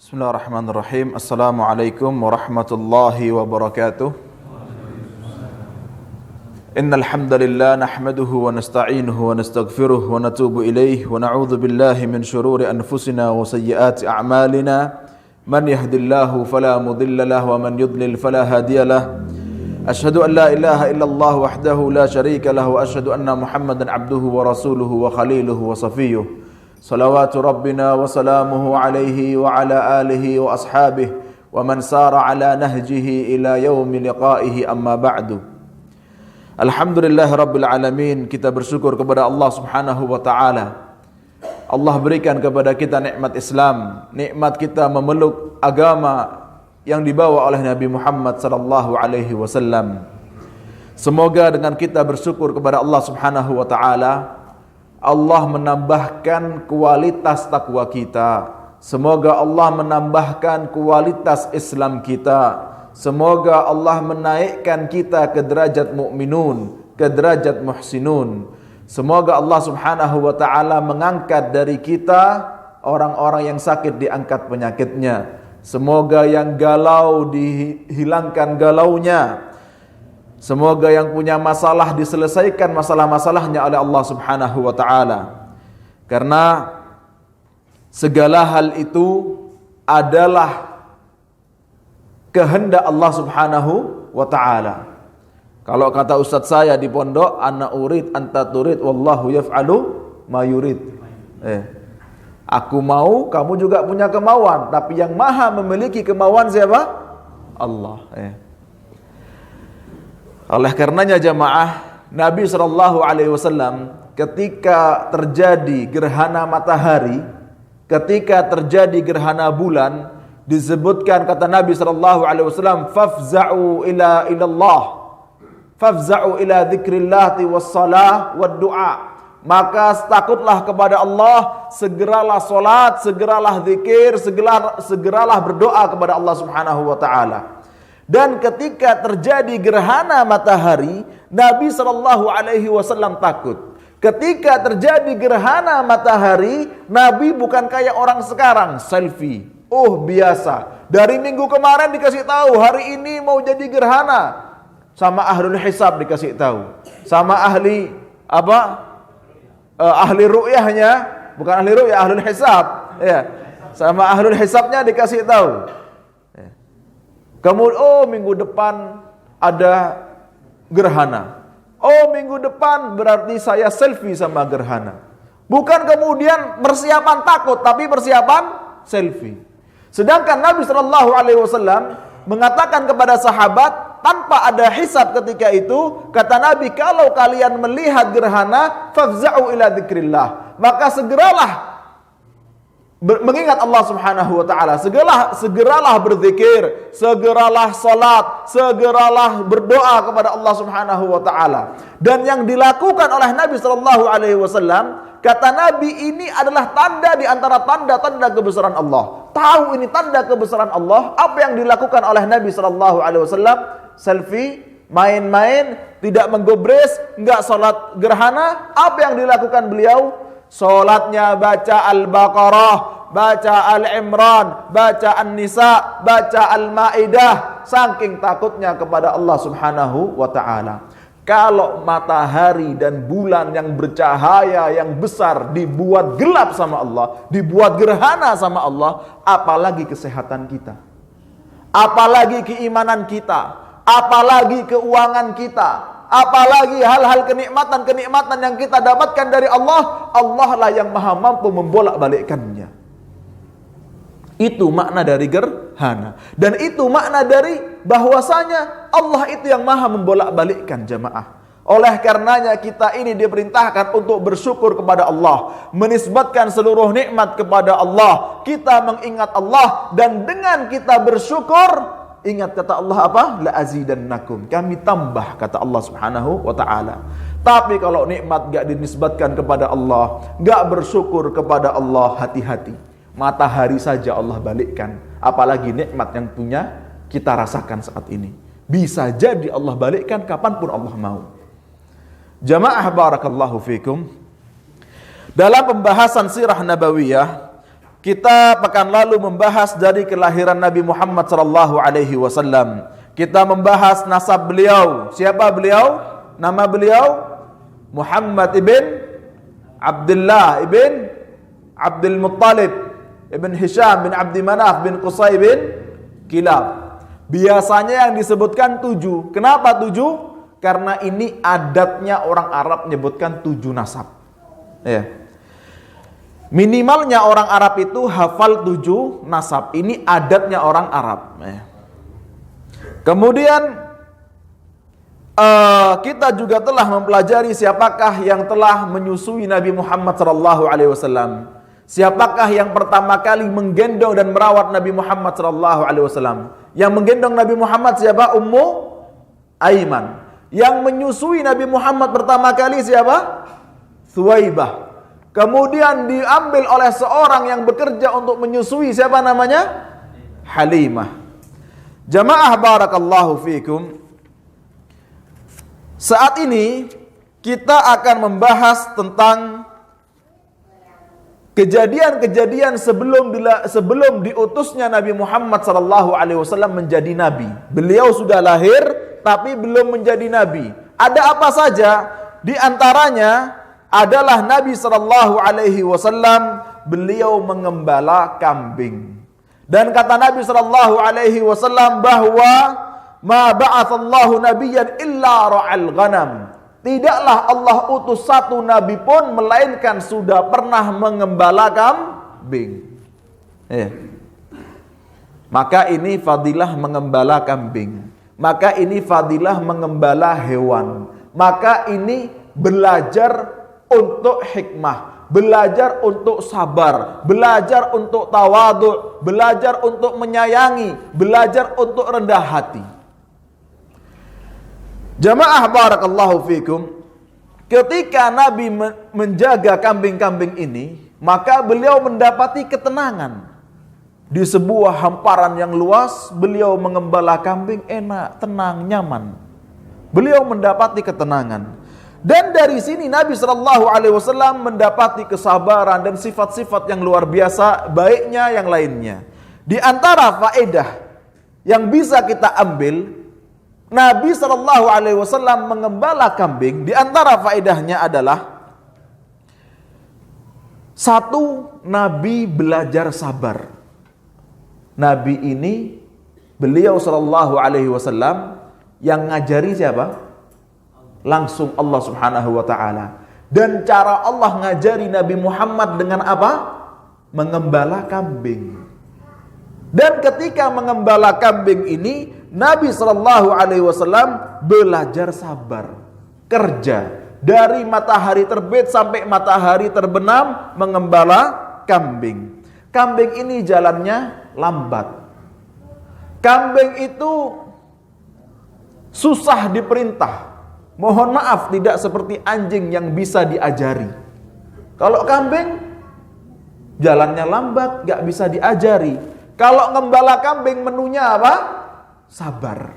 Bismillahirrahmanirrahim. Assalamualaikum warahmatullahi wabarakatuh. Innal hamdalillah nahmaduhu wa nasta'inuhu wa nastaghfiruh wa natubu ilayhi wa na'udzu billahi min shururi anfusina wa sayyiati a'malina. Man yahdihillahu fala mudilla lahu wa man yudlil fala hadiyalah. Asyhadu an la ilaha illallah wahdahu la syarika lahu wa asyhadu anna Muhammadan abduhu wa rasuluhu wa khaliluhu wa safiyyuh. Salawatu Rabbina wa salamuhu alaihi wa ala alihi wa ashabihi wa man sara ala nahjihi ila yaumi liqaihi amma ba'du. Alhamdulillah Rabbil Alamin. Kita bersyukur kepada Allah subhanahu wa ta'ala. Allah berikan kepada kita nikmat Islam, nikmat kita memeluk agama yang dibawa oleh Nabi Muhammad sallallahu alaihi wasallam. Semoga dengan kita bersyukur kepada Allah subhanahu wa ta'ala, Allah menambahkan kualitas takwa kita. Semoga Allah menambahkan kualitas Islam kita. Semoga Allah menaikkan kita ke derajat mukminun, ke derajat muhsinun. Semoga Allah subhanahu wa ta'ala mengangkat dari kita orang-orang yang sakit, diangkat penyakitnya. Semoga yang galau dihilangkan galaunya. Semoga yang punya masalah diselesaikan masalah-masalahnya oleh Allah subhanahu wa ta'ala. Karena segala hal itu adalah kehendak Allah subhanahu wa ta'ala. Kalau kata ustaz saya di pondok, ana urid anta turid wallahu yaf'alu ma yurid. Aku mau, kamu juga punya kemauan, tapi yang maha memiliki kemauan siapa? Allah. Oleh karenanya jamaah, Nabi SAW ketika terjadi gerhana matahari, ketika terjadi gerhana bulan, disebutkan kata Nabi SAW, fafza'u ila ilallah, fafza'u ila dzikrillah wassalah waddu'a. Maka takutlah kepada Allah, segeralah salat, segeralah zikir, segeralah berdoa kepada Allah Subhanahu wa taala. Dan ketika terjadi gerhana matahari, Nabi SAW takut. Ketika terjadi gerhana matahari, Nabi bukan kayak orang sekarang, selfie. Oh biasa, dari minggu kemarin dikasih tahu, hari ini mau jadi gerhana. Sama ahlul hisab dikasih tahu. Sama ahli ahli ru'yahnya, bukan ahli ru'yah, ahlul hisab. Ya. Sama ahlul hisabnya dikasih tahu. Kemudian, oh minggu depan ada gerhana. Oh minggu depan berarti saya selfie sama gerhana. Bukan kemudian persiapan takut, tapi persiapan selfie. Sedangkan Nabi SAW mengatakan kepada sahabat, tanpa ada hisab ketika itu, kata Nabi, kalau kalian melihat gerhana, fafza'u ila dzikrillah, maka segeralah mengingat Allah subhanahu wa ta'ala, segeralah berzikir, segeralah salat, segeralah berdoa kepada Allah subhanahu wa ta'ala. Dan yang dilakukan oleh Nabi SAW, kata Nabi, ini adalah tanda di antara tanda-tanda kebesaran Allah. Tahu ini tanda kebesaran Allah, apa yang dilakukan oleh Nabi SAW? Selfie, main-main, tidak menggobres, enggak salat gerhana. Apa yang dilakukan beliau? Salatnya baca Al-Baqarah, baca Al-Imran, baca An-Nisa, baca Al-Maidah, saking takutnya kepada Allah Subhanahu wa ta'ala. Kalau matahari dan bulan yang bercahaya yang besar dibuat gelap sama Allah, dibuat gerhana sama Allah, apalagi kesehatan kita, apalagi keimanan kita, apalagi keuangan kita, apalagi hal-hal kenikmatan-kenikmatan yang kita dapatkan dari Allah. Allah lah yang maha mampu membolak-balikkannya. Itu makna dari gerhana. Dan itu makna dari bahwasanya Allah itu yang maha membolak-balikkan jamaah. Oleh karenanya kita ini diperintahkan untuk bersyukur kepada Allah, menisbatkan seluruh nikmat kepada Allah. Kita mengingat Allah, dan dengan kita bersyukur, ingat kata Allah apa? La azidannakum. Kami tambah, kata Allah Subhanahu wa ta'ala. Tapi kalau nikmat gak dinisbatkan kepada Allah, gak bersyukur kepada Allah, hati-hati. Matahari saja Allah balikkan, apalagi nikmat yang punya kita rasakan saat ini. Bisa jadi Allah balikkan kapanpun Allah mau. Jamaah barakallahu fikum. Dalam pembahasan sirah nabawiyah, Kita pekan lalu membahas dari kelahiran Nabi Muhammad sallallahu alaihi wasallam. Kita membahas nasab beliau. Siapa beliau? Nama beliau Muhammad ibn Abdullah ibn Abdul Muttalib ibn Hisham bin Abdi Manaf bin Qusay bin Kilab. Biasanya yang disebutkan 7. Kenapa 7? Karena ini adatnya orang Arab menyebutkan 7 nasab. Ya. Minimalnya orang Arab itu hafal 7 nasab. Ini adatnya orang Arab. Kemudian kita juga telah mempelajari siapakah yang telah menyusui Nabi Muhammad SAW. Siapakah yang pertama kali menggendong dan merawat Nabi Muhammad SAW. Yang menggendong Nabi Muhammad siapa? Ummu Aiman. Yang menyusui Nabi Muhammad pertama kali siapa? Thuwaibah. Kemudian diambil oleh seorang yang bekerja untuk menyusui, siapa namanya? Halimah. Jamaah barakallahu fikum. Saat ini kita akan membahas tentang kejadian-kejadian sebelum diutusnya Nabi Muhammad SAW menjadi nabi. Beliau sudah lahir tapi belum menjadi nabi. Ada apa saja? Di antaranya adalah Nabi SAW beliau mengembala kambing. Dan kata Nabi SAW bahwa ma ba'atsallahu nabiyyan illa ra'al ghanam. Tidaklah Allah utus satu nabi pun melainkan sudah pernah mengembala kambing. Maka ini fadilah mengembala kambing. Maka ini fadilah mengembala hewan. Maka ini belajar untuk hikmah, belajar untuk sabar, belajar untuk tawadhu, belajar untuk menyayangi, belajar untuk rendah hati. Jamaah barakallahu fikum. Ketika Nabi menjaga kambing-kambing ini, maka beliau mendapati ketenangan. Di sebuah hamparan yang luas, beliau mengembala kambing enak, tenang, nyaman. Beliau mendapati ketenangan. Dan dari sini Nabi SAW mendapati kesabaran dan sifat-sifat yang luar biasa, baiknya yang lainnya. Di antara faedah yang bisa kita ambil, Nabi SAW mengembala kambing. Di antara faedahnya adalah, satu, Nabi belajar sabar. Nabi ini, beliau SAW yang ngajari siapa? Langsung Allah Subhanahu wa ta'ala. Dan cara Allah ngajari Nabi Muhammad dengan apa? Mengembala kambing. Dan ketika mengembala kambing ini, Nabi SAW belajar sabar, kerja dari matahari terbit sampai matahari terbenam mengembala kambing. Kambing ini jalannya lambat. Kambing itu susah diperintah. Mohon maaf, tidak seperti anjing yang bisa diajari. Kalau kambing jalannya lambat, gak bisa diajari. Kalau ngembala kambing menunya apa? Sabar.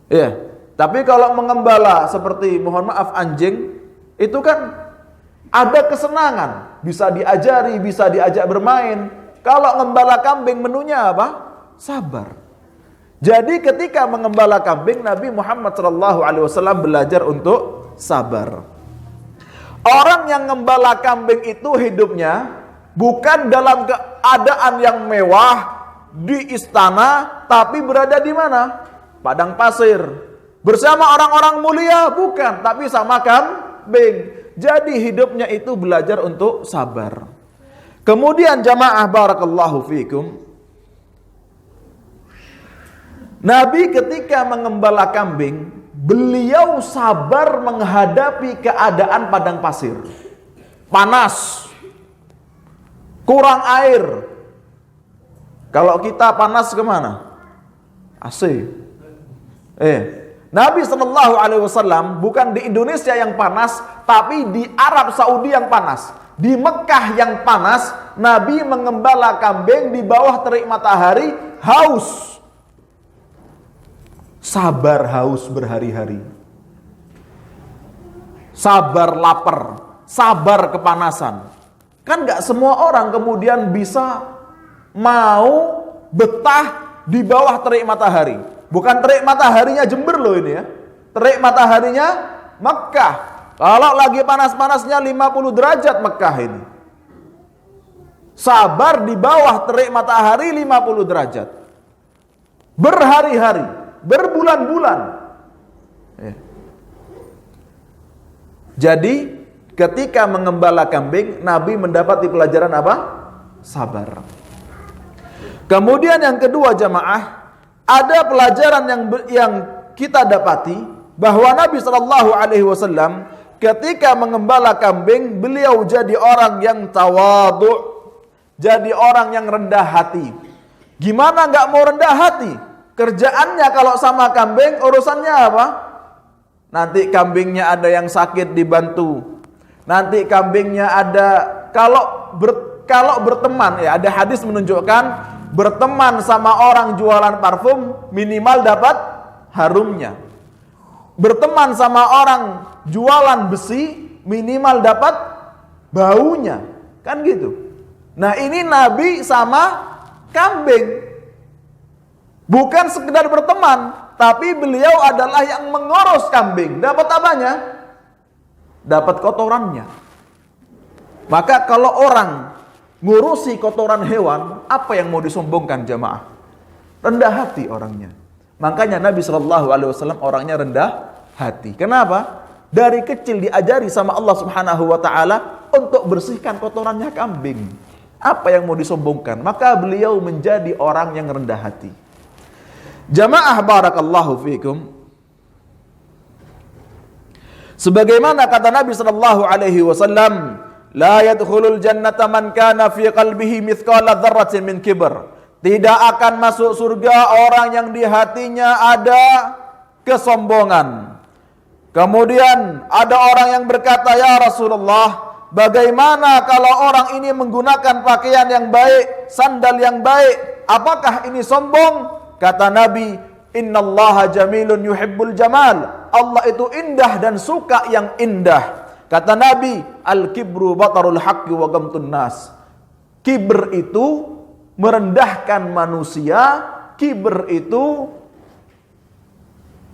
Ya, tapi kalau mengembala seperti mohon maaf anjing, itu kan ada kesenangan, bisa diajari, bisa diajak bermain. Kalau ngembala kambing menunya apa? Sabar. Jadi ketika mengembala kambing, Nabi Muhammad SAW belajar untuk sabar. Orang yang ngembala kambing itu hidupnya bukan dalam keadaan yang mewah di istana, tapi berada di mana? Padang pasir. Bersama orang-orang mulia, bukan, tapi sama kambing. Jadi hidupnya itu belajar untuk sabar. Kemudian jamaah barakallahu fikum, Nabi ketika mengembala kambing, beliau sabar menghadapi keadaan padang pasir. Panas, kurang air. Kalau kita panas kemana? AC. Nabi SAW bukan di Indonesia yang panas, tapi di Arab Saudi yang panas. Di Mekah yang panas, Nabi mengembala kambing di bawah terik matahari, haus. Sabar haus berhari-hari. Sabar lapar, sabar kepanasan. Kan nggak semua orang kemudian bisa mau betah di bawah terik matahari. Bukan terik mataharinya Jember loh ini ya. Terik mataharinya Mekah. Kalau lagi panas-panasnya 50 derajat Mekah ini. Sabar di bawah terik matahari 50 derajat. Berhari-hari, berbulan-bulan. Jadi ketika mengembala kambing, Nabi mendapati pelajaran apa? Sabar. Kemudian yang kedua jamaah, ada pelajaran yang kita dapati bahwa Nabi Shallallahu Alaihi Wasallam ketika mengembala kambing, beliau jadi orang yang tawadhu, jadi orang yang rendah hati. Gimana nggak mau rendah hati? Kerjaannya kalau sama kambing, urusannya apa? Nanti kambingnya ada yang sakit dibantu. Nanti kambingnya ada, kalau berteman ya, ada hadis menunjukkan berteman sama orang jualan parfum minimal dapat harumnya. Berteman sama orang jualan besi minimal dapat baunya. Kan gitu. Nah, ini Nabi sama kambing. Bukan sekedar berteman, tapi beliau adalah yang mengurus kambing. Dapat apanya? Dapat kotorannya. Maka kalau orang ngurusi kotoran hewan, apa yang mau disombongkan jamaah? Rendah hati orangnya. Makanya Nabi SAW orangnya rendah hati. Kenapa? Dari kecil diajari sama Allah Subhanahu wa taala untuk bersihkan kotorannya kambing. Apa yang mau disombongkan? Maka beliau menjadi orang yang rendah hati. Jamaah barakallahu fikum. Sebagaimana kata Nabi sallallahu alaihi wasallam, la yadkhulul jannata man kana fi qalbihi mithqala dzarratin min kibr. Tidak akan masuk surga orang yang di hatinya ada kesombongan. Kemudian ada orang yang berkata, ya Rasulullah, bagaimana kalau orang ini menggunakan pakaian yang baik, sandal yang baik, apakah ini sombong? Kata Nabi, innallaha jamilun yuhibbul jamal. Allah itu indah dan suka yang indah. Kata Nabi, al-kibru batarul haqqi wa gamtun nas. Kibr itu merendahkan manusia, kibr itu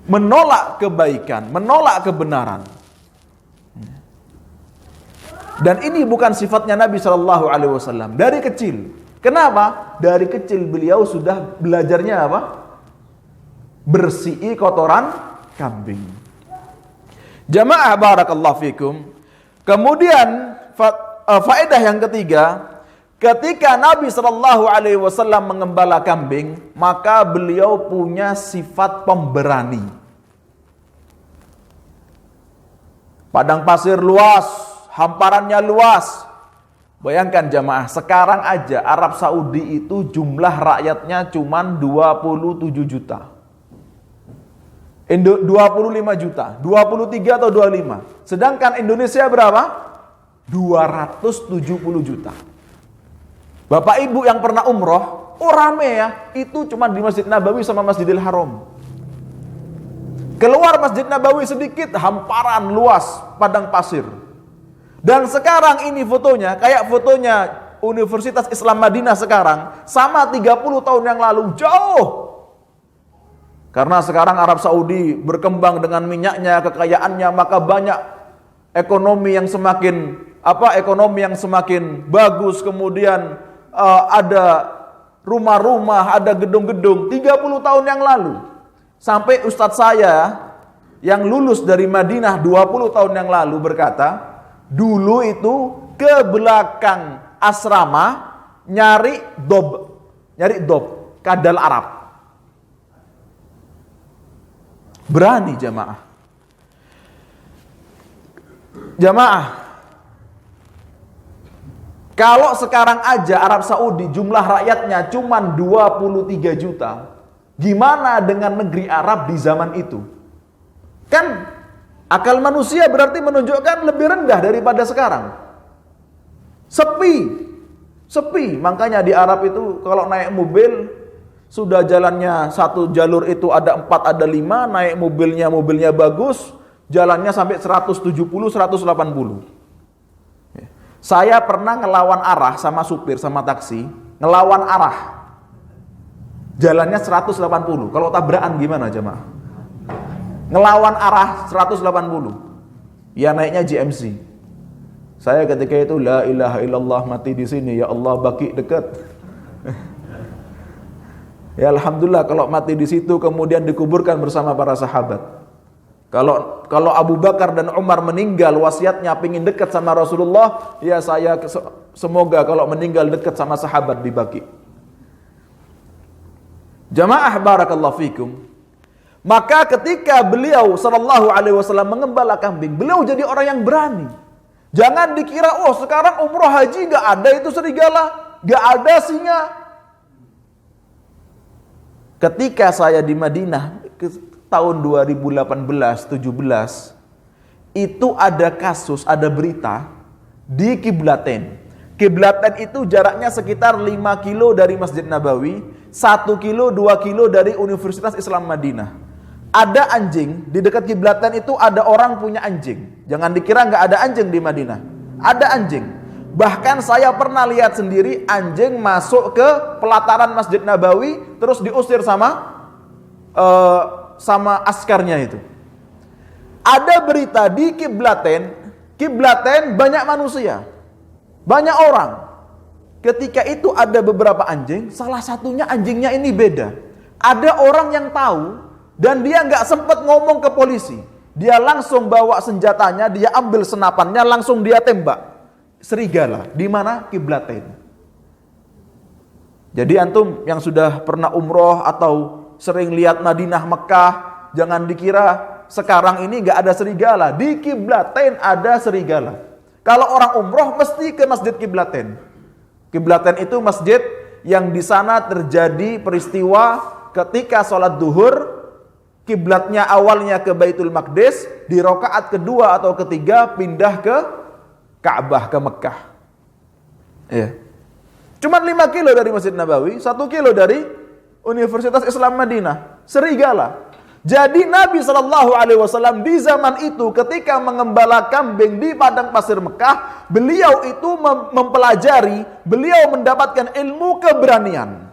menolak kebaikan, menolak kebenaran. Dan ini bukan sifatnya Nabi SAW dari kecil. Kenapa? Dari kecil beliau sudah belajarnya apa? Bersih kotoran kambing. Jamaah barakallahu fikum. Kemudian faedah yang ketiga, ketika Nabi SAW mengembala kambing, maka beliau punya sifat pemberani. Padang pasir luas, hamparannya luas. Bayangkan jamaah, sekarang aja Arab Saudi itu jumlah rakyatnya cuma 27 juta. 25 juta, 23 atau 25. Sedangkan Indonesia berapa? 270 juta. Bapak Ibu yang pernah umroh, rame ya, itu cuma di Masjid Nabawi sama Masjidil Haram. Keluar Masjid Nabawi sedikit, hamparan luas, padang pasir. Dan sekarang ini fotonya, kayak fotonya Universitas Islam Madinah sekarang, sama 30 tahun yang lalu, jauh. Karena sekarang Arab Saudi berkembang dengan minyaknya, kekayaannya, maka banyak ekonomi yang semakin bagus. Kemudian ada rumah-rumah, ada gedung-gedung 30 tahun yang lalu. Sampai ustadz saya yang lulus dari Madinah 20 tahun yang lalu berkata, dulu itu ke belakang asrama nyari dob, kadal Arab. Berani jamaah. Kalau sekarang aja Arab Saudi jumlah rakyatnya cuma 23 juta. Gimana dengan negeri Arab di zaman itu? Kan akal manusia berarti menunjukkan lebih rendah daripada sekarang. Sepi. Makanya di Arab itu kalau naik mobil, sudah jalannya satu jalur itu ada 4, ada 5, naik mobilnya bagus, jalannya sampai 170, 180. Saya pernah ngelawan arah sama supir, sama taksi, ngelawan arah. Jalannya 180. Kalau tabrakan gimana jemaah? Ngelawan arah 180. Ya naiknya GMC. Saya ketika itu la ilaha illallah, mati di sini, ya Allah, baki dekat. Ya alhamdulillah kalau mati di situ kemudian dikuburkan bersama para sahabat. Kalau Abu Bakar dan Umar meninggal wasiatnya pingin dekat sama Rasulullah, ya saya semoga kalau meninggal dekat sama sahabat di Baqi. Jamaah barakallahu fikum. Maka ketika beliau sallallahu alaihi wasallam mengembala kambing, beliau jadi orang yang berani. Jangan dikira sekarang umroh haji enggak ada itu serigala, enggak ada singa. Ketika saya di Madinah tahun 2018-17 itu ada kasus, ada berita di Kiblaten. Kiblaten itu jaraknya sekitar 5 kilo dari Masjid Nabawi, 1 kilo, 2 kilo dari Universitas Islam Madinah. Ada anjing, di dekat Kiblaten itu ada orang punya anjing. Jangan dikira nggak ada anjing di Madinah. Ada anjing. Bahkan saya pernah lihat sendiri anjing masuk ke pelataran Masjid Nabawi, terus diusir sama askarnya itu. Ada berita di Kiblaten banyak manusia, banyak orang. Ketika itu ada beberapa anjing, salah satunya anjingnya ini beda. Ada orang yang tahu dan dia nggak sempat ngomong ke polisi. Dia langsung bawa senjatanya, dia ambil senapannya, langsung dia tembak. Serigala di mana? Kiblaten. Jadi antum yang sudah pernah umroh atau sering lihat Madinah, Mekah, jangan dikira sekarang ini nggak ada serigala. Di Kiblaten ada serigala. Kalau orang umroh mesti ke Masjid Kiblaten. Kiblaten itu masjid yang di sana terjadi peristiwa ketika sholat duhur, kiblatnya awalnya ke Baitul Maqdis, di rakaat kedua atau ketiga pindah ke Ka'bah, ke Mekah. Ya. Cuma 5 kilo dari Masjid Nabawi, 1 kilo dari Universitas Islam Madinah, serigala. Jadi Nabi SAW di zaman itu ketika mengembala kambing di padang pasir Mekah, beliau itu mempelajari, beliau mendapatkan ilmu keberanian.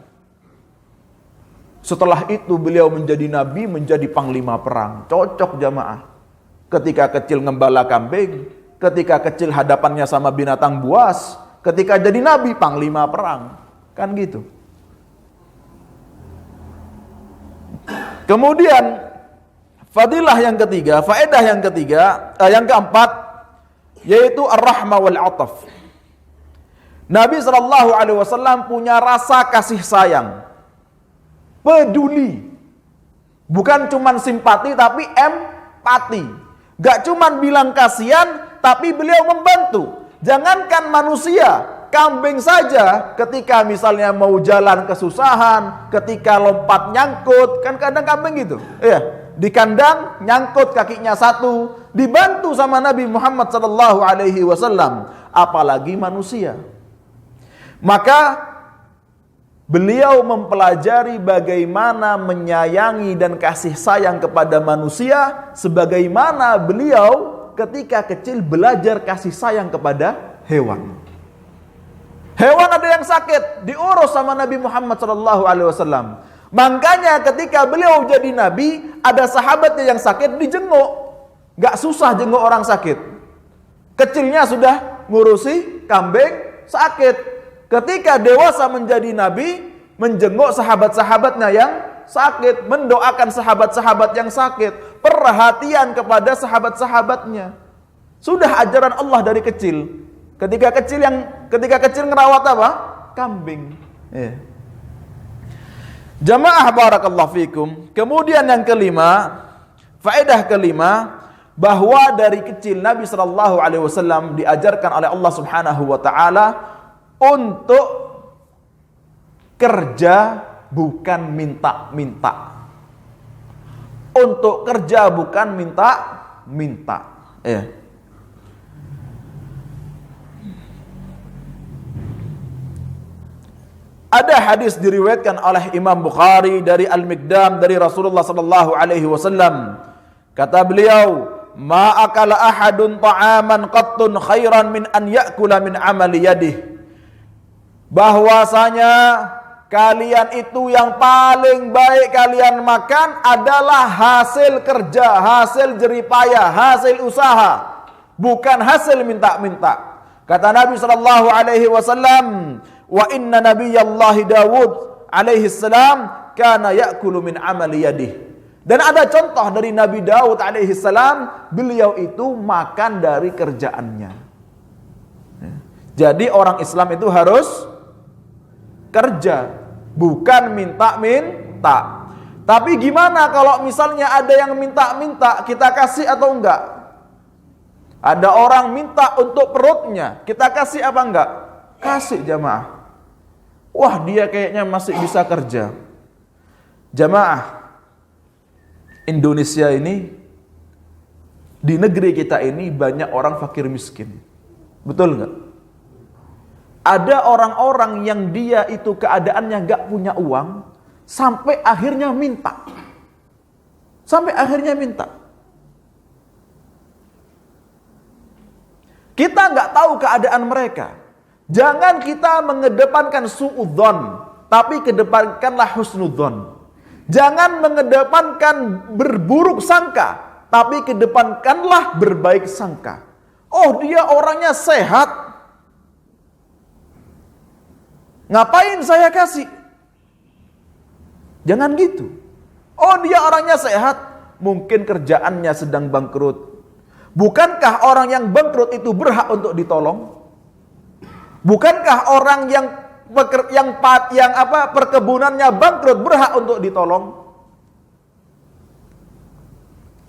Setelah itu beliau menjadi nabi, menjadi panglima perang. Cocok jamaah. Ketika kecil ngembala kambing, ketika kecil hadapannya sama binatang buas, ketika jadi nabi panglima perang. Kan gitu. Kemudian fadilah yang ketiga, faedah yang ketiga, yang keempat yaitu ar-rahmah wal 'athaf. Nabi SAW punya rasa kasih sayang, peduli, bukan cuman simpati tapi empati. Gak cuman bilang kasihan tapi beliau membantu. Jangankan manusia, kambing saja ketika misalnya mau jalan kesusahan, ketika lompat nyangkut, kan kadang kambing gitu. Iya, di kandang nyangkut kakinya satu, dibantu sama Nabi Muhammad SAW, apalagi manusia. Maka beliau mempelajari bagaimana menyayangi dan kasih sayang kepada manusia, sebagaimana beliau ketika kecil belajar kasih sayang kepada hewan. Hewan ada yang sakit, diurus sama Nabi Muhammad SAW. Makanya ketika beliau jadi nabi, ada sahabatnya yang sakit dijenguk. Gak susah jenguk orang sakit. Kecilnya sudah ngurusi kambing sakit. Ketika dewasa menjadi nabi, menjenguk sahabat-sahabatnya yang sakit, mendoakan sahabat-sahabat yang sakit, perhatian kepada sahabat-sahabatnya. Sudah ajaran Allah dari kecil. Ketika kecil ngerawat apa? Kambing. Ya. Jamaah barakallahu fikum. Kemudian yang kelima, faedah kelima, bahwa dari kecil Nabi SAW diajarkan oleh Allah Subhanahu wa taala untuk kerja bukan minta-minta. Untuk kerja bukan minta-minta. Ya. Ada hadis diriwayatkan oleh Imam Bukhari dari Al-Miqdam dari Rasulullah sallallahu alaihi wasallam. Kata beliau, ma akala ahadun ta'aman qattun khairan min an ya'kula min amali yadih. Bahwasanya kalian itu yang paling baik kalian makan adalah hasil kerja, hasil jeripayah, hasil usaha, bukan hasil minta-minta. Kata Nabi sallallahu alaihi wasallam, wa inna nabiyallahi Dawud alaihi salam kana ya'kulu min amali yadih. Dan ada contoh dari Nabi Daud alaihi salam, beliau itu makan dari kerjaannya. Jadi orang Islam itu harus kerja, bukan minta-minta. Tapi gimana kalau misalnya ada yang minta-minta, kita kasih atau enggak? Ada orang minta untuk perutnya, kita kasih apa enggak? Kasih jamaah. Wah, dia kayaknya masih bisa kerja. Jamaah, Indonesia ini, di negeri kita ini banyak orang fakir miskin. Betul enggak? Ada orang-orang yang dia itu keadaannya enggak punya uang, sampai akhirnya minta. Sampai akhirnya minta. Kita enggak tahu keadaan mereka. Jangan kita mengedepankan suudzon, tapi kedepankanlah husnudzon. Jangan mengedepankan berburuk sangka, tapi kedepankanlah berbaik sangka. Oh, dia orangnya sehat, ngapain saya kasih? Jangan gitu. Oh, dia orangnya sehat, mungkin kerjaannya sedang bangkrut. Bukankah orang yang bangkrut itu berhak untuk ditolong? Bukankah orang yang perkebunannya bangkrut berhak untuk ditolong?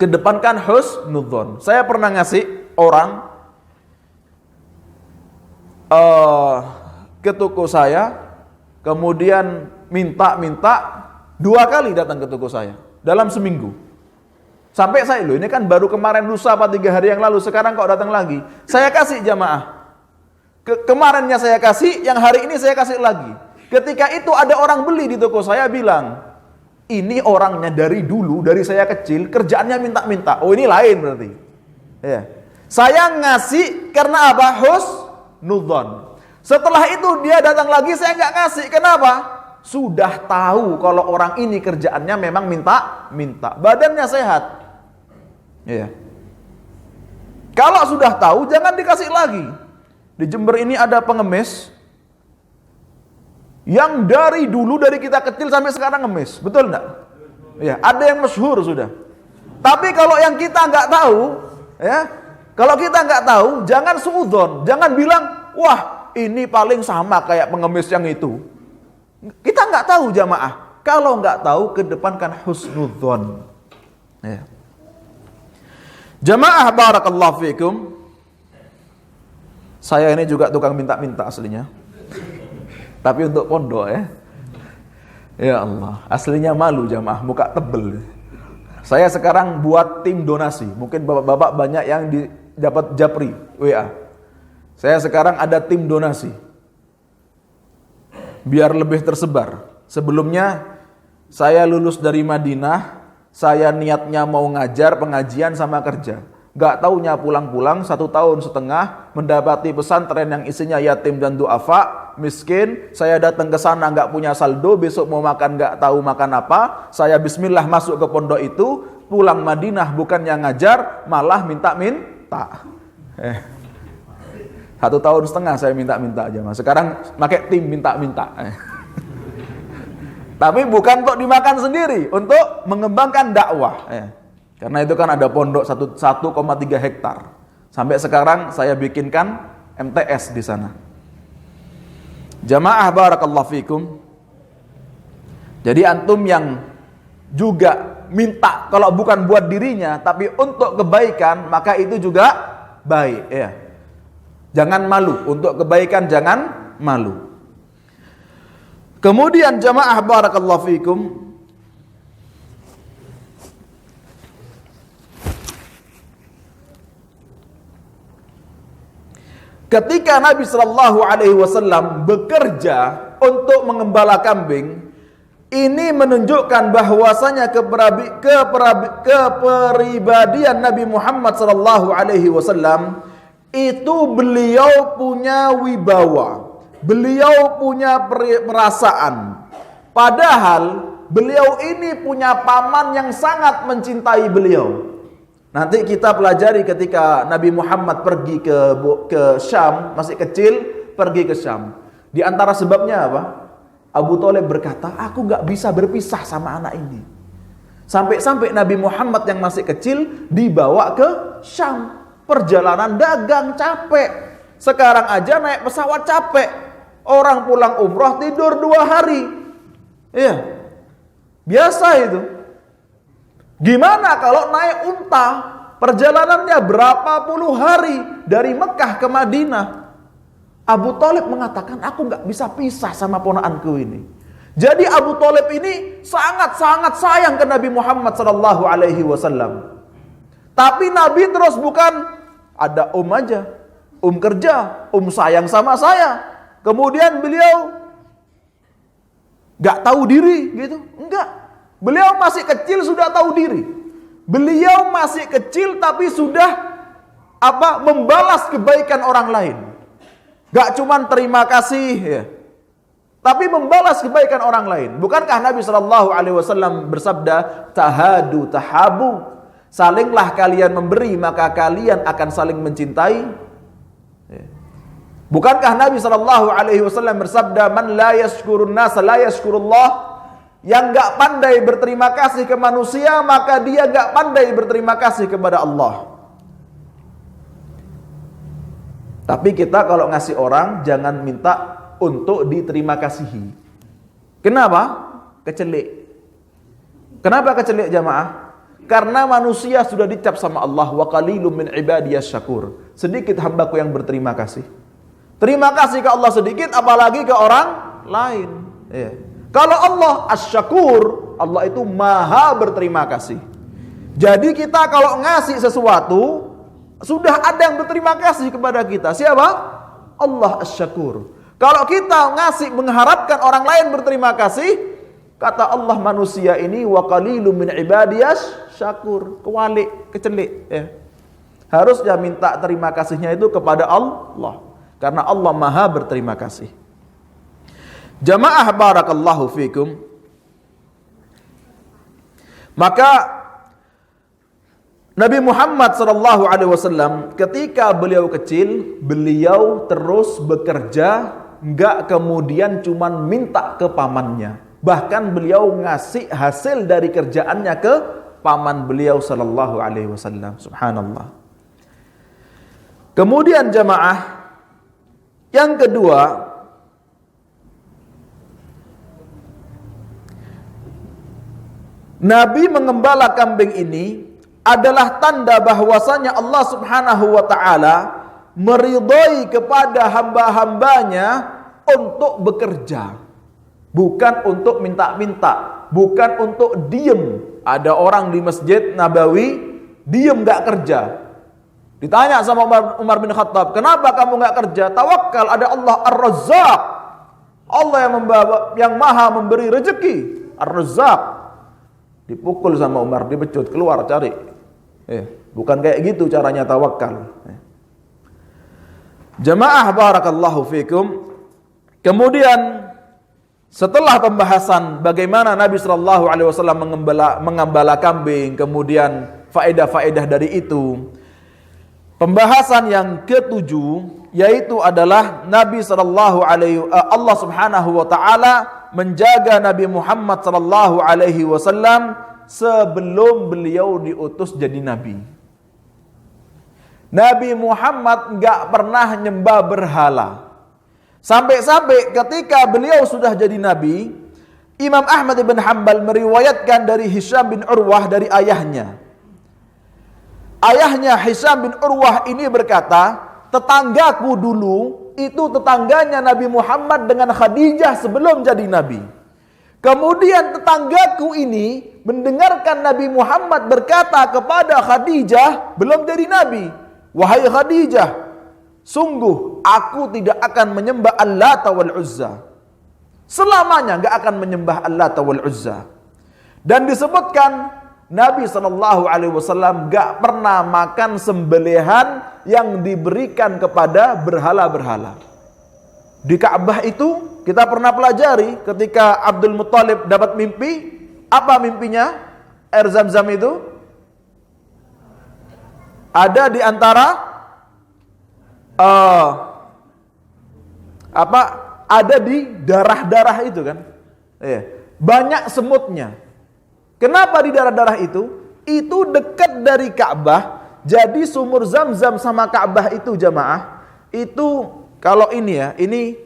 Kedepankan husnudzon. Saya pernah ngasih orang ke toko saya, kemudian minta 2 kali datang ke toko saya dalam seminggu. Sampai saya, loh ini kan baru kemarin lusa apa 3 hari yang lalu, sekarang kok datang lagi. Saya kasih jamaah. Kemarinnya saya kasih, yang hari ini saya kasih lagi. Ketika itu ada orang beli di toko saya bilang, ini orangnya dari dulu, dari saya kecil, kerjaannya minta-minta. Oh, ini lain berarti. Ya. Saya ngasih karena apa? Husnudzon. Setelah itu dia datang lagi, saya nggak ngasih. Kenapa? Sudah tahu kalau orang ini kerjaannya memang minta-minta. Badannya sehat. Ya. Kalau sudah tahu, jangan dikasih lagi. Di Jember ini ada pengemis yang dari dulu, dari kita kecil sampai sekarang ngemis, betul enggak? Ya, ada yang masyhur sudah. Tapi kalau yang kita nggak tahu, ya, kalau kita nggak tahu, jangan suudzon, jangan bilang, wah ini paling sama kayak pengemis yang itu. Kita nggak tahu jamaah. Kalau nggak tahu, kedepankan husnudzon. Ya. Jamaah barakallahu fikum. Saya ini juga tukang minta-minta aslinya. Tapi untuk pondok ya. Ya Allah, aslinya malu jamaah, muka tebel. Saya sekarang buat tim donasi. Mungkin bapak-bapak banyak yang dapat japri WA. Saya sekarang ada tim donasi. Biar lebih tersebar. Sebelumnya saya lulus dari Madinah, saya niatnya mau ngajar pengajian sama kerja. Gak taunya pulang-pulang 1 tahun setengah mendapati pesantren yang isinya yatim dan duafa, miskin. Saya datang ke sana gak punya saldo, besok mau makan gak tahu makan apa. Saya bismillah masuk ke pondok itu, pulang Madinah bukannya ngajar, malah minta-minta. 1 tahun setengah saya minta-minta aja mas. Sekarang pakai tim minta-minta. Tapi bukan untuk dimakan sendiri, untuk mengembangkan dakwah. Karena itu kan ada pondok 1,3 hektar. Sampai sekarang saya bikinkan MTS di sana. Jamaah barakallahu fikum. Jadi antum yang juga minta, kalau bukan buat dirinya, tapi untuk kebaikan, maka itu juga baik. Ya. Jangan malu, untuk kebaikan jangan malu. Kemudian jamaah barakallahu fikum. Ketika Nabi Shallallahu Alaihi Wasallam bekerja untuk mengembala kambing, Ini menunjukkan bahwasanya kepribadian Nabi Muhammad sallallahu alaihi wasallam itu beliau punya wibawa, beliau punya perasaan. Padahal beliau ini punya paman yang sangat mencintai beliau. Nanti kita pelajari ketika Nabi Muhammad pergi ke Syam, masih kecil, pergi ke Syam. Di antara sebabnya apa? Abu Thalib berkata, aku gak bisa berpisah sama anak ini. Sampai-sampai Nabi Muhammad yang masih kecil dibawa ke Syam. Perjalanan dagang capek. Sekarang aja naik pesawat capek. Orang pulang umroh tidur 2 hari. Iya. Biasa itu. Gimana kalau naik unta? Perjalanannya berapa puluh hari dari Mekah ke Madinah. Abu Thalib mengatakan, aku gak bisa pisah sama ponakanku ini. Jadi Abu Thalib ini sangat-sangat sayang ke Nabi Muhammad sallallahu alaihi wasallam. Tapi Nabi terus bukan ada aja, kerja, sayang sama saya. Kemudian beliau gak tahu diri gitu. Enggak. Beliau masih kecil sudah tahu diri. Beliau masih kecil tapi sudah membalas kebaikan orang lain. Gak cuman terima kasih ya, tapi membalas kebaikan orang lain. Bukankah Nabi sallallahu alaihi wasallam bersabda, tahadu tahabu, salinglah kalian memberi maka kalian akan saling mencintai. Bukankah Nabi sallallahu alaihi wasallam bersabda, man la yashkurun nas la yashkurullah, yang gak pandai berterima kasih ke manusia maka dia gak pandai berterima kasih kepada Allah. Tapi kita kalau ngasih orang jangan minta untuk diterima kasihi. Kenapa? Kecelik. Kenapa kecelik jamaah? Karena manusia sudah dicap sama Allah, wa qalilum min ibadiyas syakur. Sedikit hambaku yang berterima kasih. Terima kasih ke Allah sedikit, apalagi ke orang lain. Ya. Kalau Allah asy-syakur, Allah itu maha berterima kasih. Jadi kita kalau ngasih sesuatu, sudah ada yang berterima kasih kepada kita. Siapa? Allah asy-syakur. Kalau kita ngasih mengharapkan orang lain berterima kasih, kata Allah manusia ini wa qalilum min ibadiyas syakur, kewalik, kecelik ya. Harusnya minta terima kasihnya itu kepada Allah, karena Allah maha berterima kasih. Jamaah barakallahu fikum. Maka Nabi Muhammad SAW ketika beliau kecil, beliau terus bekerja, enggak kemudian cuman minta ke pamannya. Bahkan beliau ngasih hasil dari kerjaannya ke paman beliau sallallahu alaihi wasallam. Subhanallah. Kemudian jamaah, yang kedua, Nabi mengembala kambing ini adalah tanda bahwasanya Allah Subhanahu wa taala meridhai kepada hamba-hambanya untuk bekerja, bukan untuk minta-minta, bukan untuk diem. Ada orang di Masjid Nabawi diem gak kerja. Ditanya sama Umar bin Khattab, kenapa kamu gak kerja? Tawakal, ada Allah Ar-Razzaq, Allah yang maha memberi rezeki. Ar-Razzaq. Dipukul sama Umar, dipecut, keluar cari. Bukan kayak gitu caranya tawakal. Jamaah barakallahu fikum. Kemudian setelah pembahasan bagaimana Nabi sallallahu alaihi wasallam mengembala kambing, kemudian faedah-faedah dari itu, pembahasan yang ketujuh yaitu adalah Allah Subhanahu wa taala menjaga Nabi Muhammad sallallahu alaihi wasallam sebelum beliau diutus jadi nabi. Nabi Muhammad enggak pernah nyembah berhala. Sampai-sampai ketika beliau sudah jadi nabi, Imam Ahmad bin Hanbal meriwayatkan dari Hisham bin Urwah dari ayahnya. Ayahnya Hisham bin Urwah ini berkata, tetanggaku dulu itu tetangganya Nabi Muhammad dengan Khadijah sebelum jadi nabi. Kemudian tetanggaku ini mendengarkan Nabi Muhammad berkata kepada Khadijah belum jadi nabi, wahai Khadijah, sungguh aku tidak akan menyembah Al-Lata wal Uzza. Selamanya nggak akan menyembah Allata wal Uzza. Dan disebutkan Nabi SAW nggak pernah makan sembelihan yang diberikan kepada berhala-berhala. Di Ka'bah itu kita pernah pelajari ketika Abdul Muttalib dapat mimpi. Apa mimpinya? Air Zam-Zam itu ada di antara ada di darah-darah itu kan. Banyak semutnya. Kenapa di darah-darah itu? Itu dekat dari Ka'bah. Jadi sumur Zam-Zam sama Ka'bah itu jamaah, itu kalau ini ya, ini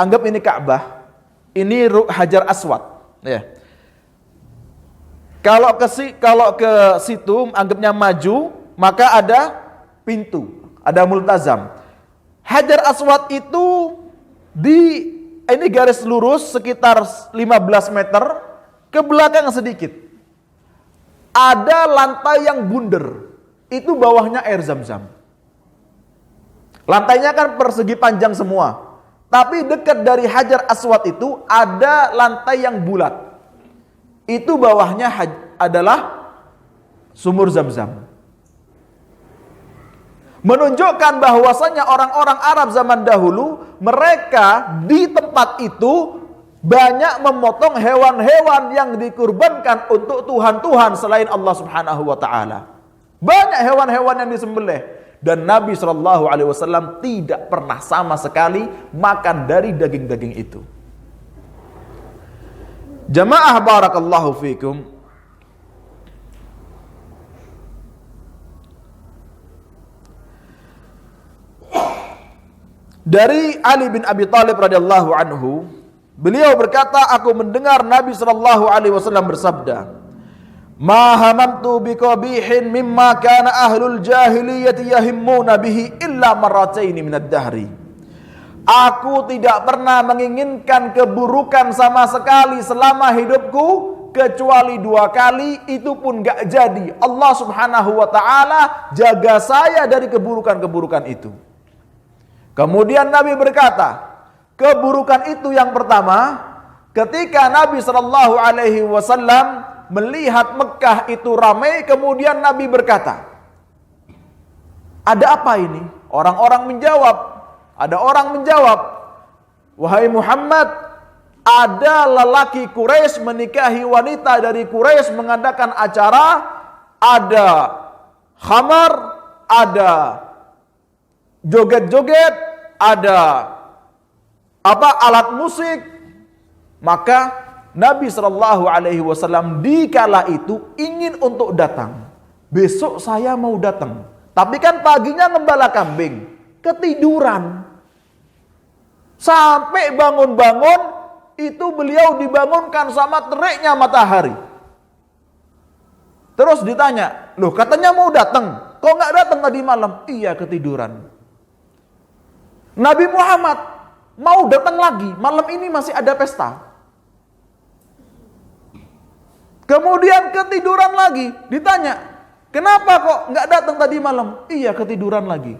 anggap ini Ka'bah, ini Hajar Aswad ya. Kalau ke situ anggapnya maju, maka ada pintu, ada multazam. Hajar Aswad itu ini garis lurus sekitar 15 meter ke belakang sedikit. Ada lantai yang bundar. Itu bawahnya air Zam-Zam. Lantainya kan persegi panjang semua. Tapi dekat dari Hajar Aswad itu ada lantai yang bulat. Itu bawahnya adalah sumur Zam-Zam. Menunjukkan bahwasanya orang-orang Arab zaman dahulu, mereka di tempat itu banyak memotong hewan-hewan yang dikurbankan untuk Tuhan-Tuhan selain Allah Subhanahu wa taala. Banyak hewan-hewan yang disembelih, dan Nabi SAW tidak pernah sama sekali makan dari daging-daging itu. Jamaah barakallahu fikum. Dari Ali bin Abi Thalib radhiyallahu anhu, beliau berkata, aku mendengar Nabi SAW bersabda, "Ma hamamtu biqabihin mimma kana ahlul jahiliyati yahimmuna bihi illa marrataini minad dahri." Aku tidak pernah menginginkan keburukan sama sekali selama hidupku, kecuali 2 kali, itu pun gak jadi. Allah Subhanahu wa taala jaga saya dari keburukan-keburukan itu. Kemudian Nabi berkata, keburukan itu yang pertama, ketika Nabi SAW melihat Mekah itu ramai, kemudian Nabi berkata, ada apa ini? Ada orang menjawab, wahai Muhammad, ada lelaki Quraisy menikahi wanita dari Quraisy, mengadakan acara, ada khamar, ada joget-joget, ada alat musik. Maka Nabi SAW di kala itu ingin untuk datang. Besok saya mau datang. Tapi kan paginya ngembala kambing, ketiduran. Sampai bangun-bangun, itu beliau dibangunkan sama teriknya matahari. Terus ditanya, loh katanya mau datang, kok nggak datang tadi malam? Iya, ketiduran. Nabi Muhammad mau datang lagi, malam ini masih ada pesta. Kemudian ketiduran lagi, ditanya, kenapa kok nggak datang tadi malam? Iya, ketiduran lagi.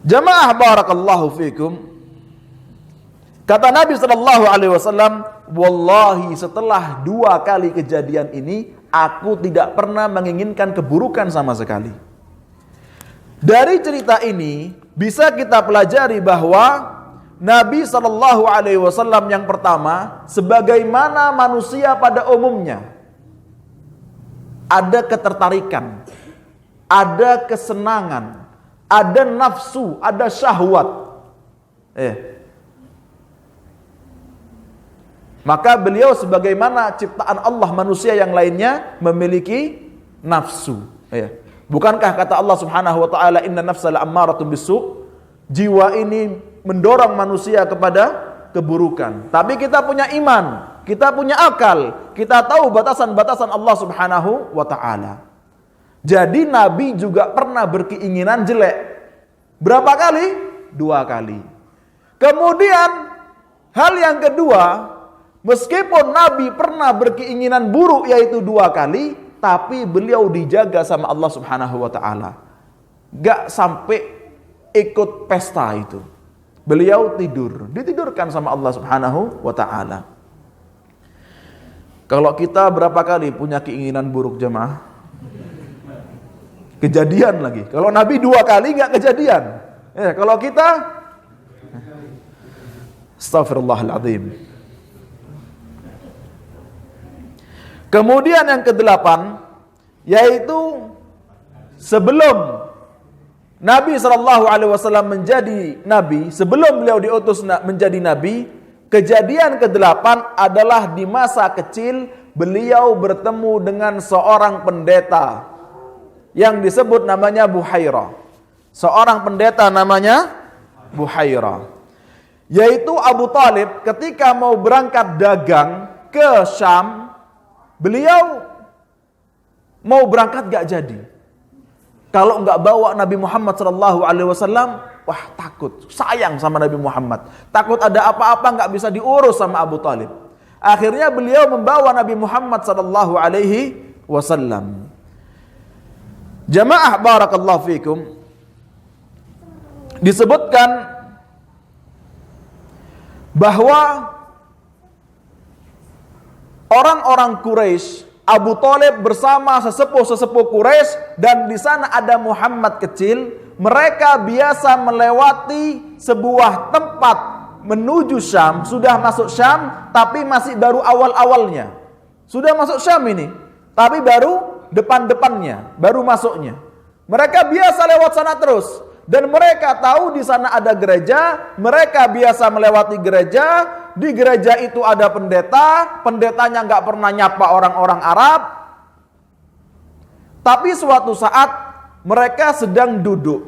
Jamaah barakallahu fikum. Kata Nabi SAW, wallahi setelah 2 kali kejadian ini, aku tidak pernah menginginkan keburukan sama sekali. Dari cerita ini bisa kita pelajari bahwa Nabi SAW yang pertama, sebagaimana manusia pada umumnya, ada ketertarikan, ada kesenangan, ada nafsu, ada syahwat. Maka beliau sebagaimana ciptaan Allah, manusia yang lainnya memiliki nafsu. Bukankah kata Allah Subhanahu wa taala, inna nafsa la'ammaratun bisu', jiwa ini mendorong manusia kepada keburukan. Tapi kita punya iman, kita punya akal, kita tahu batasan-batasan Allah Subhanahu wa taala. Jadi Nabi juga pernah berkeinginan jelek. Berapa kali? 2 kali. Kemudian hal yang kedua, meskipun Nabi pernah berkeinginan buruk yaitu 2 kali, tapi beliau dijaga sama Allah Subhanahu wa taala. Gak sampai ikut pesta itu. Beliau tidur, ditidurkan sama Allah Subhanahu wa taala. Kalau kita berapa kali punya keinginan buruk jemaah? Kejadian lagi. Kalau Nabi 2 kali nggak kejadian. Ya, kalau kita Astaghfirullahaladzim. Kemudian yang ke-8, yaitu sebelum Nabi SAW menjadi Nabi, sebelum beliau diutus menjadi Nabi, kejadian ke-8 adalah di masa kecil beliau bertemu dengan seorang pendeta yang disebut namanya Buhairah. Seorang pendeta namanya Buhairah. Yaitu Abu Talib ketika mau berangkat dagang ke Syam, beliau mau berangkat gak jadi. Kalau nggak bawa Nabi Muhammad SAW, wah takut, sayang sama Nabi Muhammad. Takut ada apa-apa nggak bisa diurus sama Abu Talib. Akhirnya beliau membawa Nabi Muhammad SAW. Jamaah barakallahu fikum, disebutkan bahwa orang-orang Quraisy, Abu Talib bersama sesepuh-sesepuh Quraisy, dan di sana ada Muhammad kecil, mereka biasa melewati sebuah tempat menuju Syam, sudah masuk Syam tapi masih baru awal-awalnya. Sudah masuk Syam ini, tapi baru depan-depannya, baru masuknya. Mereka biasa lewat sana terus. Dan mereka tahu di sana ada gereja, mereka biasa melewati gereja, di gereja itu ada pendeta, pendetanya nggak pernah nyapa orang-orang Arab. Tapi suatu saat mereka sedang duduk.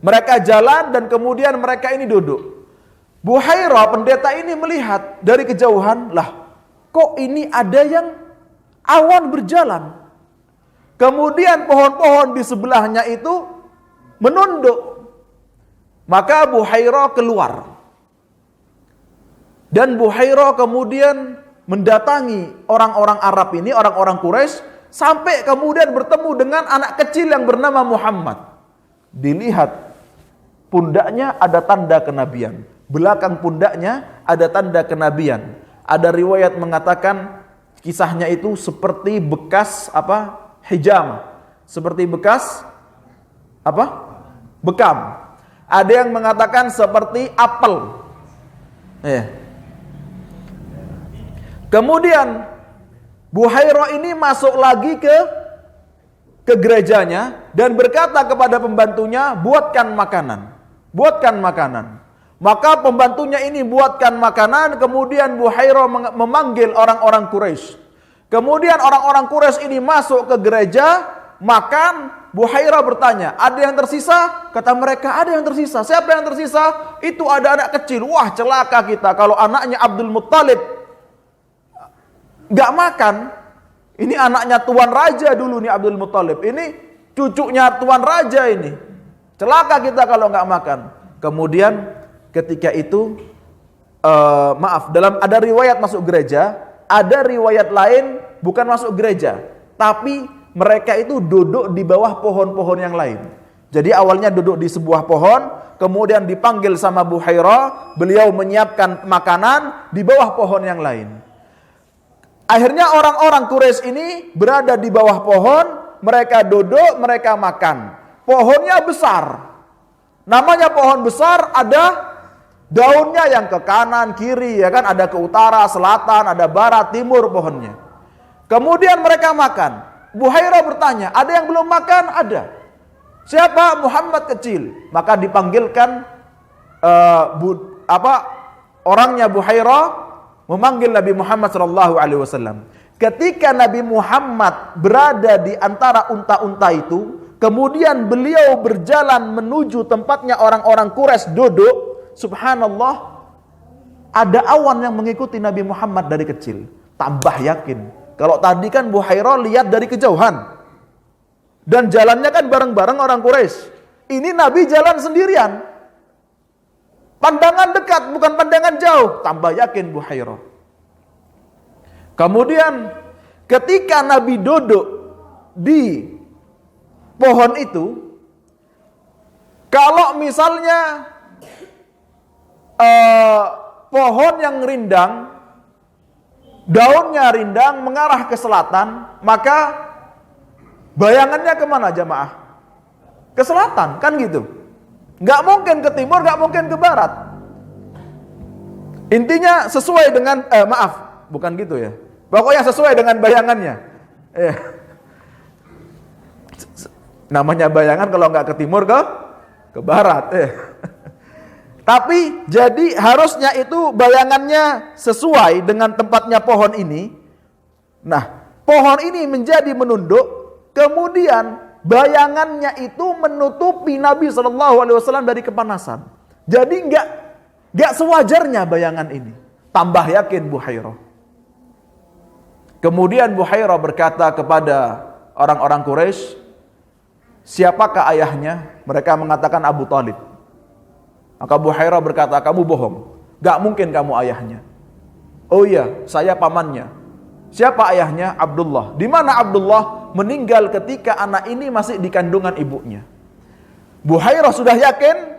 Mereka jalan dan kemudian mereka ini duduk. Buhairah pendeta ini melihat dari kejauhan, lah kok ini ada yang awan berjalan. Kemudian pohon-pohon di sebelahnya itu menunduk. Maka Buhairah keluar. Dan Buhairah kemudian mendatangi orang-orang Arab ini, orang-orang Quraisy, sampai kemudian bertemu dengan anak kecil yang bernama Muhammad. Dilihat pundaknya ada tanda kenabian. Belakang pundaknya ada tanda kenabian. Ada riwayat mengatakan kisahnya itu seperti bekas hijama. Seperti bekas bekam. Ada yang mengatakan seperti apel. Kemudian Buhairah ini masuk lagi ke gerejanya dan berkata kepada pembantunya, buatkan makanan. Buatkan makanan. Maka pembantunya ini buatkan makanan, kemudian Buhairah memanggil orang-orang Quraisy. Kemudian orang-orang Quraisy ini masuk ke gereja, makan. Buhairah bertanya, ada yang tersisa? Kata mereka, ada yang tersisa. Siapa yang tersisa? Itu ada anak kecil. Wah, celaka kita kalau anaknya Abdul Muttalib gak makan. Ini anaknya Tuan Raja dulu nih Abdul Muttalib. Ini cucunya Tuan Raja ini. Celaka kita kalau gak makan. Kemudian ketika itu, ada riwayat masuk gereja, ada riwayat lain bukan masuk gereja, tapi mereka itu duduk di bawah pohon-pohon yang lain. Jadi awalnya duduk di sebuah pohon, kemudian dipanggil sama Buhairah, beliau menyiapkan makanan di bawah pohon yang lain. Akhirnya orang-orang Quraisy ini berada di bawah pohon, mereka duduk, mereka makan. Pohonnya besar. Namanya pohon besar, ada daunnya yang ke kanan, kiri, ya kan, ada ke utara, selatan, ada barat, timur pohonnya. Kemudian mereka makan. Buhairah bertanya, ada yang belum makan? Ada. Siapa? Muhammad kecil. Maka dipanggilkan orangnya Buhairah memanggil Nabi Muhammad SAW. Ketika Nabi Muhammad berada di antara unta-unta itu, kemudian beliau berjalan menuju tempatnya orang-orang Quraisy duduk. Subhanallah, ada awan yang mengikuti Nabi Muhammad dari kecil. Tambah yakin. Kalau tadi kan Buhairah lihat dari kejauhan. Dan jalannya kan bareng-bareng orang Quraisy. Ini Nabi jalan sendirian. Pandangan dekat, bukan pandangan jauh. Tambah yakin Buhairah. Kemudian ketika Nabi duduk di pohon itu, kalau misalnya pohon yang rindang, daunnya rindang mengarah ke selatan, maka bayangannya kemana jamaah? Ke selatan, kan gitu. Nggak mungkin ke timur, nggak mungkin ke barat. Intinya sesuai dengan, bukan gitu ya. Pokoknya sesuai dengan bayangannya. Namanya bayangan kalau nggak ke timur, ke barat. Tapi jadi harusnya itu bayangannya sesuai dengan tempatnya pohon ini. Nah, pohon ini menjadi menunduk, kemudian bayangannya itu menutupi Nabi SAW dari kepanasan. Jadi nggak sewajarnya bayangan ini. Tambah yakin Buhairah. Kemudian Buhairah berkata kepada orang-orang Quraisy, siapakah ayahnya? Mereka mengatakan Abu Talib. Maka Buhairah berkata, kamu bohong. Gak mungkin kamu ayahnya. Oh iya, saya pamannya. Siapa ayahnya? Abdullah. Di mana Abdullah? Meninggal ketika anak ini masih di kandungan ibunya. Buhairah sudah yakin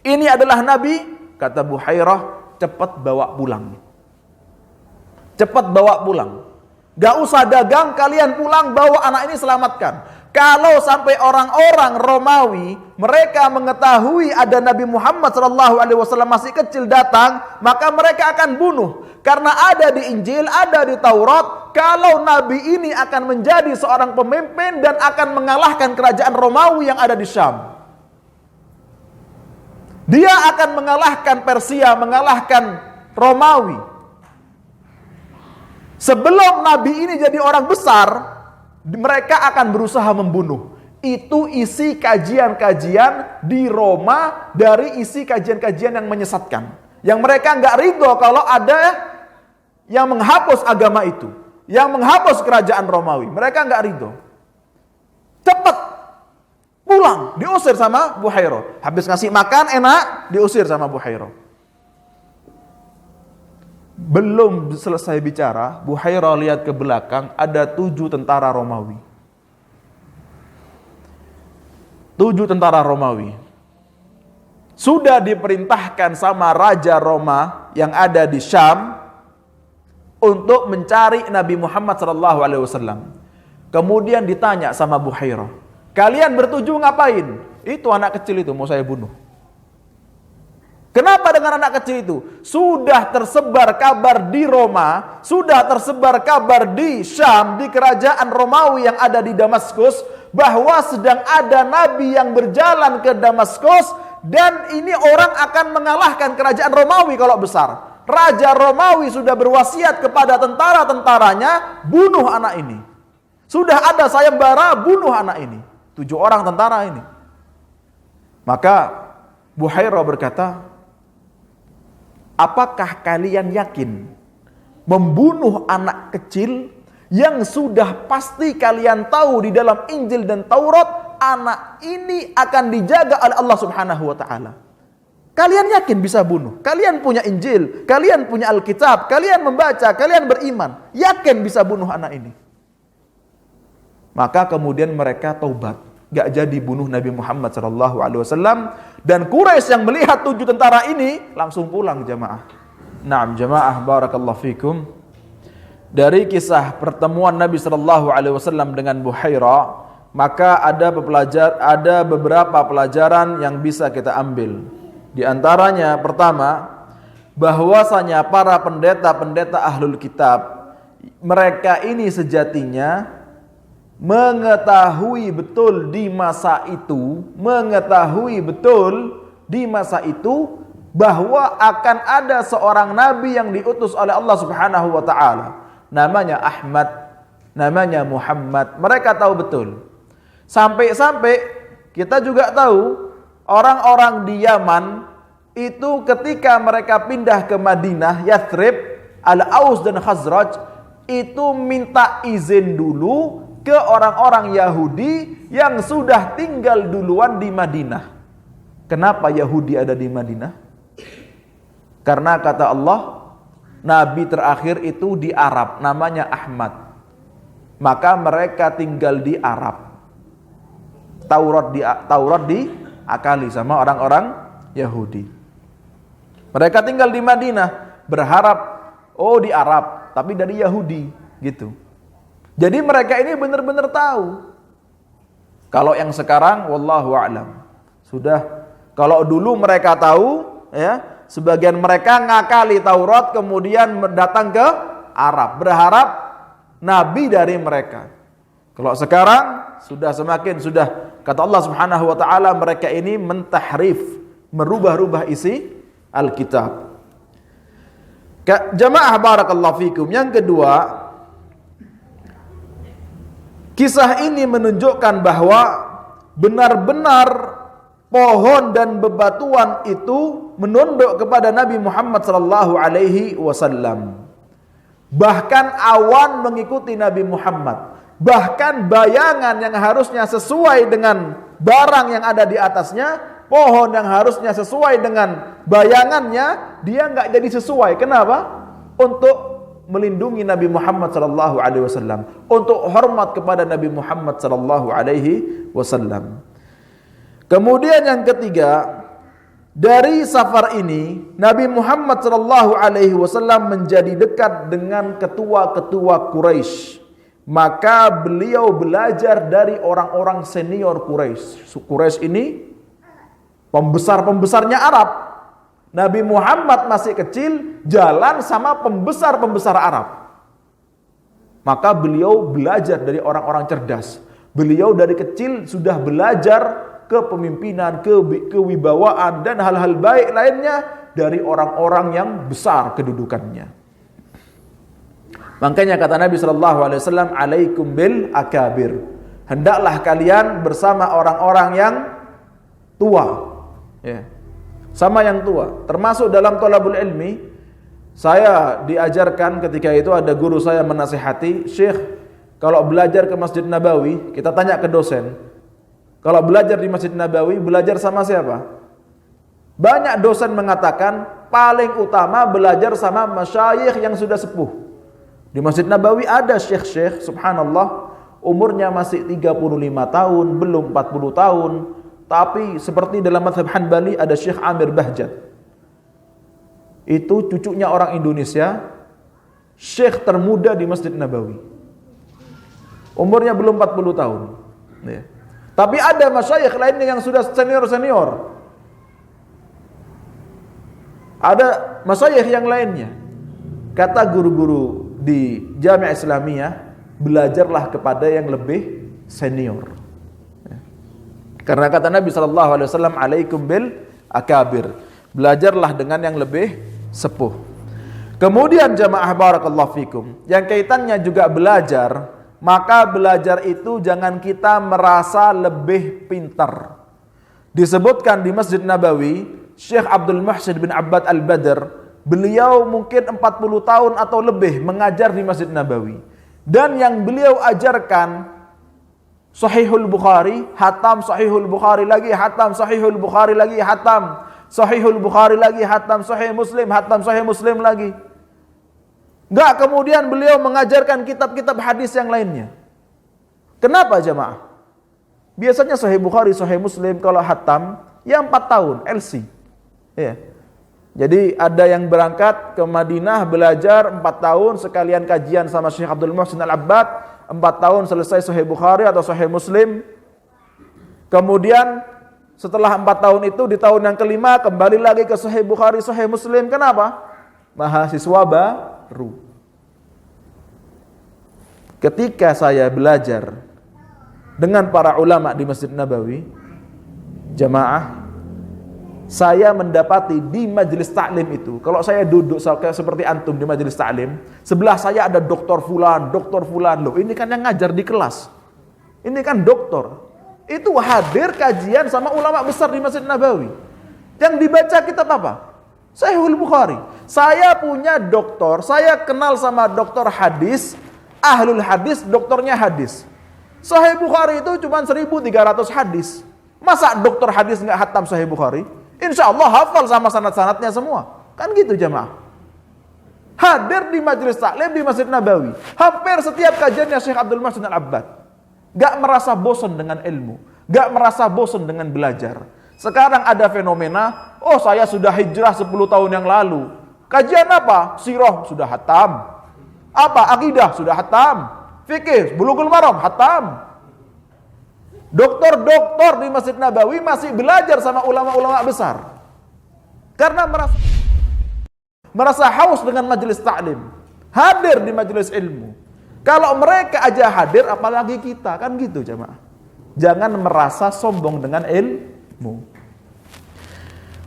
ini adalah Nabi. Kata Buhairah, cepat bawa pulang. Cepat bawa pulang. Gak usah dagang, kalian pulang, bawa anak ini selamatkan. Kalau sampai orang-orang Romawi mereka mengetahui ada Nabi Muhammad SAW masih kecil datang, maka mereka akan bunuh. Karena ada di Injil, ada di Taurat, kalau Nabi ini akan menjadi seorang pemimpin dan akan mengalahkan kerajaan Romawi yang ada di Syam. Dia akan mengalahkan Persia, mengalahkan Romawi. Sebelum Nabi ini jadi orang besar, mereka akan berusaha membunuh. Itu isi kajian-kajian di Roma dari isi kajian-kajian yang menyesatkan. Yang mereka nggak ridho kalau ada yang menghapus agama itu, yang menghapus kerajaan Romawi. Mereka nggak ridho. Cepat pulang, diusir sama Buhairah. Habis ngasih makan enak, diusir sama Buhairah. Belum selesai bicara, Buhairah lihat ke belakang, ada 7 tentara Romawi. 7 tentara Romawi. Sudah diperintahkan sama Raja Roma yang ada di Syam untuk mencari Nabi Muhammad SAW. Kemudian ditanya sama Buhairah, kalian bertujuh ngapain? Itu anak kecil itu mau saya bunuh. Kenapa dengan anak kecil itu? Sudah tersebar kabar di Roma, sudah tersebar kabar di Syam, di kerajaan Romawi yang ada di Damaskus, bahwa sedang ada nabi yang berjalan ke Damaskus, dan ini orang akan mengalahkan kerajaan Romawi kalau besar. Raja Romawi sudah berwasiat kepada tentara-tentaranya, bunuh anak ini. Sudah ada sayembara, bunuh anak ini. 7 orang tentara ini. Maka Buhairah berkata, apakah kalian yakin membunuh anak kecil yang sudah pasti kalian tahu di dalam Injil dan Taurat anak ini akan dijaga oleh Allah Subhanahu wa taala? Kalian yakin bisa bunuh? Kalian punya Injil, kalian punya Alkitab, kalian membaca, kalian beriman, yakin bisa bunuh anak ini? Maka kemudian mereka taubat, gak jadi bunuh Nabi Muhammad SAW. Dan Quraisy yang melihat 7 tentara ini langsung pulang jamaah. Naam jamaah, barakallahu fikum. Dari kisah pertemuan Nabi SAW dengan Buhairah, maka ada beberapa pelajaran yang bisa kita ambil. Di antaranya pertama, bahwasanya para pendeta-pendeta ahlul kitab, mereka ini sejatinya mengetahui betul di masa itu bahwa akan ada seorang nabi yang diutus oleh Allah Subhanahu wa taala, namanya Ahmad, namanya Muhammad. Mereka tahu betul. Sampai-sampai kita juga tahu orang-orang di Yaman itu ketika mereka pindah ke Madinah, Yathrib, Al-Aus dan Khazraj, itu minta izin dulu ke orang-orang Yahudi yang sudah tinggal duluan di Madinah. Kenapa Yahudi ada di Madinah? Karena kata Allah, nabi terakhir itu di Arab, namanya Ahmad. Maka mereka tinggal di Arab. Taurat diakali sama orang-orang Yahudi. Mereka tinggal di Madinah, berharap, oh di Arab, tapi dari Yahudi, gitu. Jadi mereka ini benar-benar tahu. Kalau yang sekarang, wallahu a'lam. Sudah, kalau dulu mereka tahu, ya, sebagian mereka ngakali Taurat, kemudian datang ke Arab, berharap nabi dari mereka. Kalau sekarang, sudah kata Allah Subhanahu wa taala, mereka ini mentahrif, merubah-rubah isi Alkitab. Jamaah barakallahu fikum. Yang kedua, kisah ini menunjukkan bahwa benar-benar pohon dan bebatuan itu menunduk kepada Nabi Muhammad sallallahu alaihi wasallam. Bahkan awan mengikuti Nabi Muhammad. Bahkan bayangan yang harusnya sesuai dengan barang yang ada di atasnya, pohon yang harusnya sesuai dengan bayangannya, dia nggak jadi sesuai. Kenapa? Untuk melindungi Nabi Muhammad sallallahu alaihi wasallam, untuk hormat kepada Nabi Muhammad sallallahu alaihi wasallam. Kemudian yang ketiga, dari safar ini Nabi Muhammad sallallahu alaihi wasallam menjadi dekat dengan ketua-ketua Quraisy. Maka beliau belajar dari orang-orang senior Quraisy. Quraisy ini pembesar-pembesarnya Arab. Nabi Muhammad masih kecil, jalan sama pembesar-pembesar Arab. Maka beliau belajar dari orang-orang cerdas. Beliau dari kecil sudah belajar kepemimpinan, kewibawaan, dan hal-hal baik lainnya dari orang-orang yang besar kedudukannya. Makanya kata Nabi SAW, alaikum bil akabir. Hendaklah kalian bersama orang-orang yang tua. Ya. Sama yang tua. Termasuk dalam thalabul ilmi, saya diajarkan ketika itu ada guru saya menasihati, Syekh, kalau belajar ke Masjid Nabawi, kita tanya ke dosen, kalau belajar di Masjid Nabawi, belajar sama siapa? Banyak dosen mengatakan, paling utama belajar sama masyayikh yang sudah sepuh. Di Masjid Nabawi ada syekh-syekh, subhanallah, umurnya masih 35 tahun, belum 40 tahun. Tapi seperti dalam mazhab Hanbali ada Syekh Amir Bahjat. Itu cucunya orang Indonesia, syekh termuda di Masjid Nabawi. Umurnya belum 40 tahun. Ya. Tapi ada masyayikh lainnya yang sudah senior-senior. Ada masyayikh yang lainnya. Kata guru-guru di Jami'ah Islamiyah, belajarlah kepada yang lebih senior. Karena kata Nabi SAW, alaikum bil akabir. Belajarlah dengan yang lebih sepuh. Kemudian jamaah barakallahu fikum, yang kaitannya juga belajar, maka belajar itu jangan kita merasa lebih pintar. Disebutkan di Masjid Nabawi, Syekh Abdul Muhsin bin Abbad al-Badr, beliau mungkin 40 tahun atau lebih mengajar di Masjid Nabawi. Dan yang beliau ajarkan Sahihul Bukhari, hatam Sahihul Bukhari lagi, hatam Sahihul Bukhari lagi, hatam Sahihul Bukhari lagi, hatam Sahih Muslim, hatam Sahih Muslim lagi. Enggak kemudian beliau mengajarkan kitab-kitab hadis yang lainnya. Kenapa jemaah? Biasanya Sahih Bukhari, Sahih Muslim kalau hatam ya 4 tahun LC. Ya. Jadi ada yang berangkat ke Madinah belajar 4 tahun sekalian kajian sama Syekh Abdul Muhsin Al-Abbad, 4 tahun selesai Sahih Bukhari atau Sahih Muslim. Kemudian setelah 4 tahun itu di tahun yang kelima kembali lagi ke Sahih Bukhari, Sahih Muslim. Kenapa? Mahasiswa baru. Ketika saya belajar dengan para ulama di Masjid Nabawi, jamaah, saya mendapati di majelis taklim itu, kalau saya duduk seperti antum di majelis taklim, sebelah saya ada doktor fulan, loh ini kan yang ngajar di kelas, ini kan doktor, itu hadir kajian sama ulama besar di Masjid Nabawi, yang dibaca kitab apa? Sahihul Bukhari. Saya punya doktor, saya kenal sama doktor hadis, ahlul hadis, doktornya hadis. Sahih Bukhari itu cuma 1.300 hadis, masa doktor hadis nggak hatam Sahih Bukhari? Insya Allah hafal sama sanad-sanadnya semua. Kan gitu jemaah. Hadir di majelis taklim di Masjid Nabawi. Hampir setiap kajiannya Syekh Abdul Muhsin Al-Abbad. Gak merasa bosan dengan ilmu. Gak merasa bosan dengan belajar. Sekarang ada fenomena, Oh, saya sudah hijrah 10 tahun yang lalu. Kajian apa? Sirah sudah hatam. Apa? Akidah sudah hatam. Fikih, Bulughul Maram hatam. Doktor-doktor di Masjid Nabawi masih belajar sama ulama-ulama besar. Karena merasa haus dengan majelis ta'lim. Hadir di majelis ilmu. Kalau mereka aja hadir, apalagi kita. Kan gitu jemaah. Jangan merasa sombong dengan ilmu.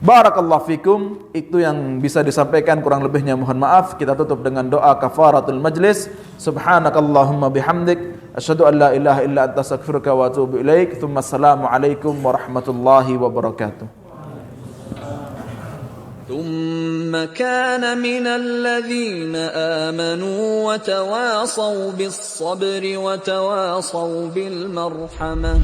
Barakallahu fikum. Itu yang bisa disampaikan, kurang lebihnya mohon maaf. Kita tutup dengan doa kafaratul majlis. Subhanakallahumma bihamdik, asyhadu an la ilaha illa anta astaghfiruka wa atubu ilaik. Tsumma assalamu alaikum warahmatullahi wabarakatuh. ثم كان من الذين آمنوا وتواصوا بالصبر وتواصوا بالمرحمة